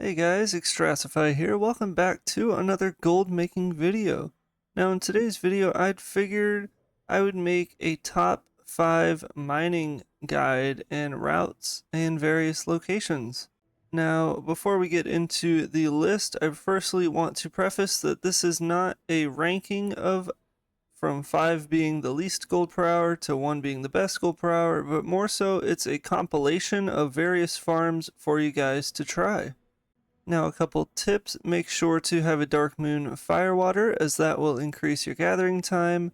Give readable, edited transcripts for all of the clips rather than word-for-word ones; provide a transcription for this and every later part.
Hey guys, Extrasify here. Welcome back to another gold making video. Now in today's video, I'd figured I would make a top 5 mining guide and routes in various locations. Now, before we get into the list, I firstly want to preface that this is not a ranking of from 5 being the least gold per hour to 1 being the best gold per hour, but more so it's a compilation of various farms for you guys to try. Now, a couple tips: make sure to have a dark moon firewater, as that will increase your gathering time,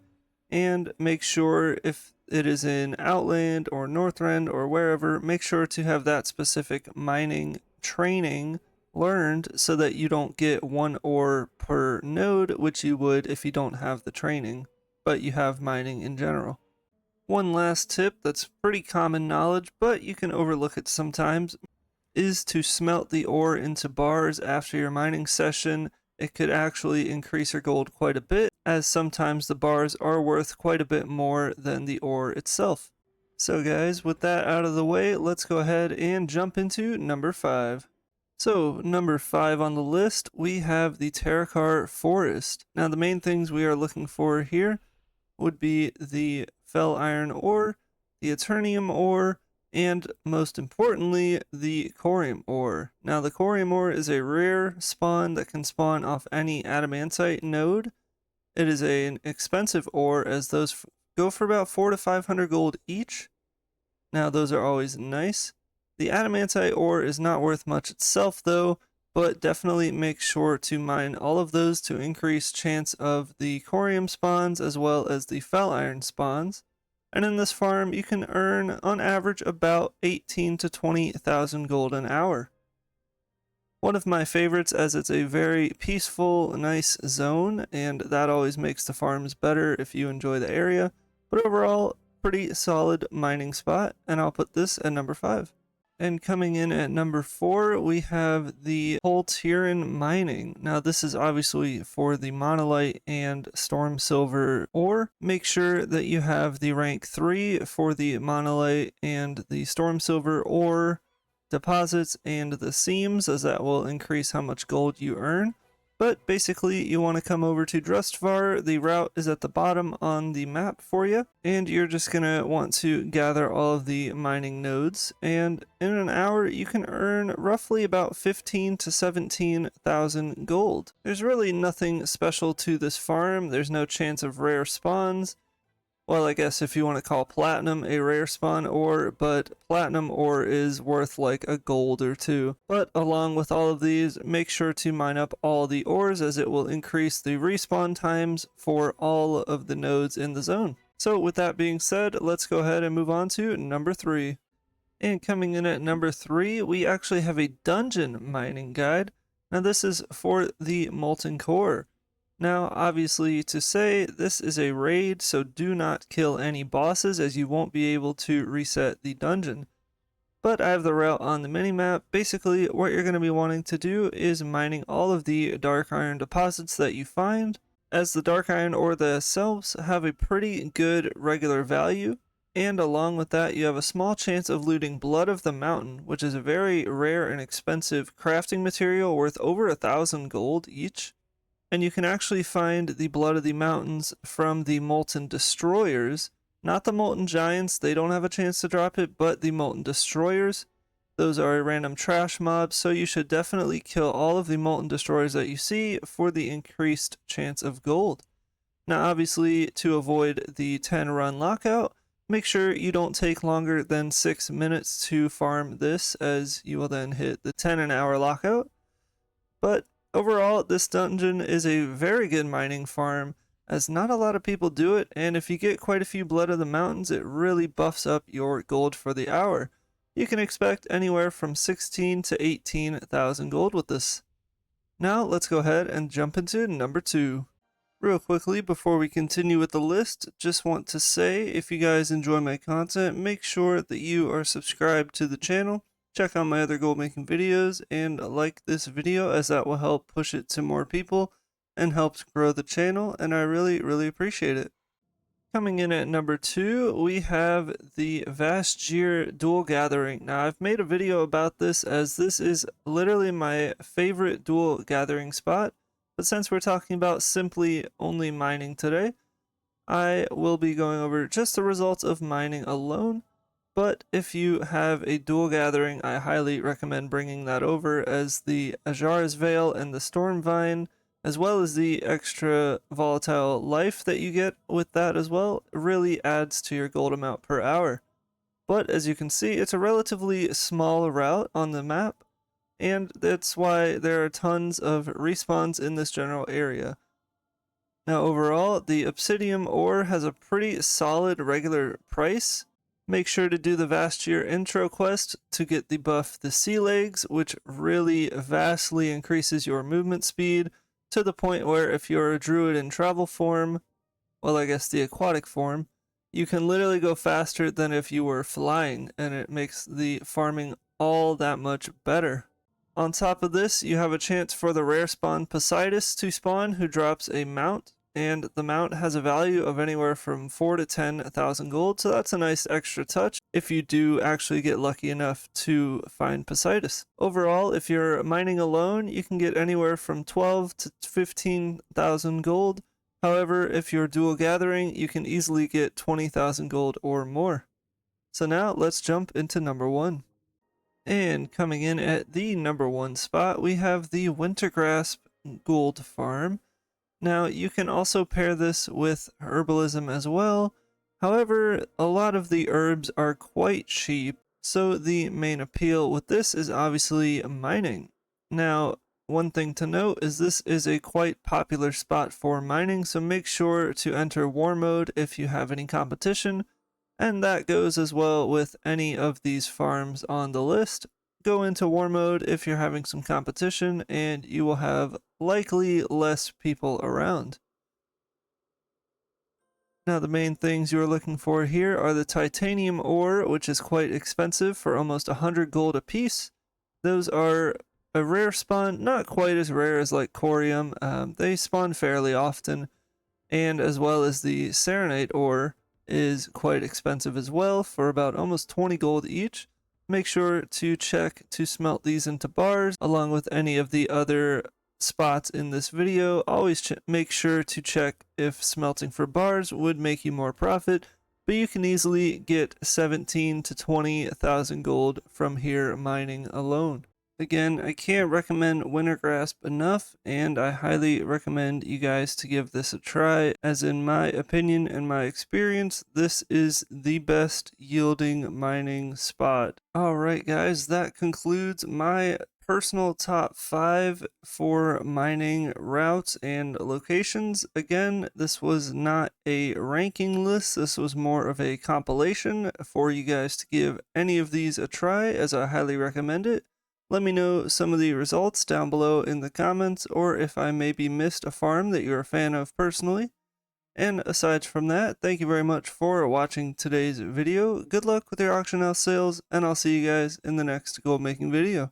and make sure if it is in Outland or Northrend or wherever, make sure to have that specific mining training learned so that you don't get 1 ore per node, which you would if you don't have the training, but you have mining in general. One last tip that's pretty common knowledge, but you can overlook it sometimes, is to smelt the ore into bars after your mining session. It could actually increase your gold quite a bit, as sometimes the bars are worth quite a bit more than the ore itself. So guys, with that out of the way, let's go ahead and jump into number 5. So, number 5 on the list, we have the Terracar Forest. Now the main things we are looking for here would be the fel iron ore, the eternium ore, and most importantly, the corium ore. Now the corium ore is a rare spawn that can spawn off any adamantite node. It is an expensive ore, as those go for about 400 to 500 gold each. Now those are always nice. The adamantite ore is not worth much itself though, but definitely make sure to mine all of those to increase chance of the corium spawns as well as the fel iron spawns. And in this farm, you can earn on average about 18 to 20,000 gold an hour. One of my favorites, as it's a very peaceful, nice zone, and that always makes the farms better if you enjoy the area. But overall, pretty solid mining spot, and I'll put this at number 5. And coming in at number 4, we have the Tyan Mining. Now this is obviously for the monolite and storm silver ore. Make sure that you have the rank 3 for the monolite and the storm silver ore deposits and the seams, as that will increase how much gold you earn. But basically, you want to come over to Drustvar. The route is at the bottom on the map for you, and you're just going to want to gather all of the mining nodes. And in an hour, you can earn roughly about 15 to 17,000 gold. There's really nothing special to this farm. There's no chance of rare spawns. Well, I guess if you want to call platinum a rare spawn ore, but platinum ore is worth like a gold or 2. But along with all of these, make sure to mine up all the ores, as it will increase the respawn times for all of the nodes in the zone. So with that being said, let's go ahead and move on to number 3. And coming in at number 3, we actually have a dungeon mining guide. Now this is for the Molten Core. Now, obviously, to say this is a raid, so do not kill any bosses, as you won't be able to reset the dungeon. But I have the route on the minimap. Basically, what you're going to be wanting to do is mining all of the dark iron deposits that you find, as the dark iron ore themselves have a pretty good regular value. And along with that, you have a small chance of looting Blood of the Mountain, which is a very rare and expensive crafting material worth over 1,000 gold each. And you can actually find the Blood of the Mountains from the Molten Destroyers, not the Molten Giants. They don't have a chance to drop it, but the Molten Destroyers. Those are a random trash mob, so you should definitely kill all of the Molten Destroyers that you see for the increased chance of gold. Now obviously, to avoid the 10 run lockout, make sure you don't take longer than 6 minutes to farm this, as you will then hit the 10 an hour lockout. But overall, this dungeon is a very good mining farm, as not a lot of people do it, and if you get quite a few Blood of the Mountains, it really buffs up your gold for the hour. You can expect anywhere from 16 to 18,000 gold with this. Now let's go ahead and jump into number 2. Real quickly, before we continue with the list, just want to say, if you guys enjoy my content, make sure that you are subscribed to the channel. Check out my other gold making videos and like this video, as that will help push it to more people and helps grow the channel, and I really appreciate it. Coming in at number 2, we have the Vastgir Dual Gathering. Now, I've made a video about this as this is literally my favorite dual gathering spot, but since we're talking about simply only mining today, I will be going over just the results of mining alone. But if you have a dual gathering, I highly recommend bringing that over, as the Ajar's Veil and the Stormvine, as well as the extra volatile life that you get with that as well, really adds to your gold amount per hour. But as you can see, it's a relatively small route on the map, and that's why there are tons of respawns in this general area. Now overall, the obsidian ore has a pretty solid regular price. Make sure to do the Vastgir intro quest to get the buff the Sea Legs, which really vastly increases your movement speed to the point where if you're a druid in travel form, well, I guess the aquatic form, you can literally go faster than if you were flying, and it makes the farming all that much better. On top of this, you have a chance for the rare spawn Poseidus to spawn, who drops a mount, and the mount has a value of anywhere from 4 to 10,000 gold, so that's a nice extra touch if you do actually get lucky enough to find Poseidus. Overall, if you're mining alone, you can get anywhere from 12 to 15,000 gold. However, if you're dual gathering, you can easily get 20,000 gold or more. So now let's jump into number 1. And coming in at the number 1 spot, we have the Wintergrasp Gold Farm. Now, you can also pair this with herbalism as well. However, a lot of the herbs are quite cheap, so the main appeal with this is obviously mining. Now, one thing to note is this is a quite popular spot for mining, so make sure to enter war mode if you have any competition, and that goes as well with any of these farms on the list. Go into war mode if you're having some competition, and you will have likely less people around. Now, the main things you're looking for here are the titanium ore, which is quite expensive for almost 100 gold a piece. Those are a rare spawn, not quite as rare as like corium. They spawn fairly often, and as well as the serenite ore is quite expensive as well for about almost 20 gold each. Make sure to check to smelt these into bars along with any of the other spots in this video. Always make sure to check if smelting for bars would make you more profit, but you can easily get 17 to 20,000 gold from here mining alone. Again, I can't recommend Wintergrasp enough, and I highly recommend you guys to give this a try, as in my opinion and my experience, this is the best yielding mining spot. Alright guys, that concludes my personal top 5 for mining routes and locations. Again, this was not a ranking list, this was more of a compilation for you guys to give any of these a try, as I highly recommend it. Let me know some of the results down below in the comments, or if I maybe missed a farm that you're a fan of personally. And aside from that, thank you very much for watching today's video. Good luck with your auction house sales, and I'll see you guys in the next gold making video.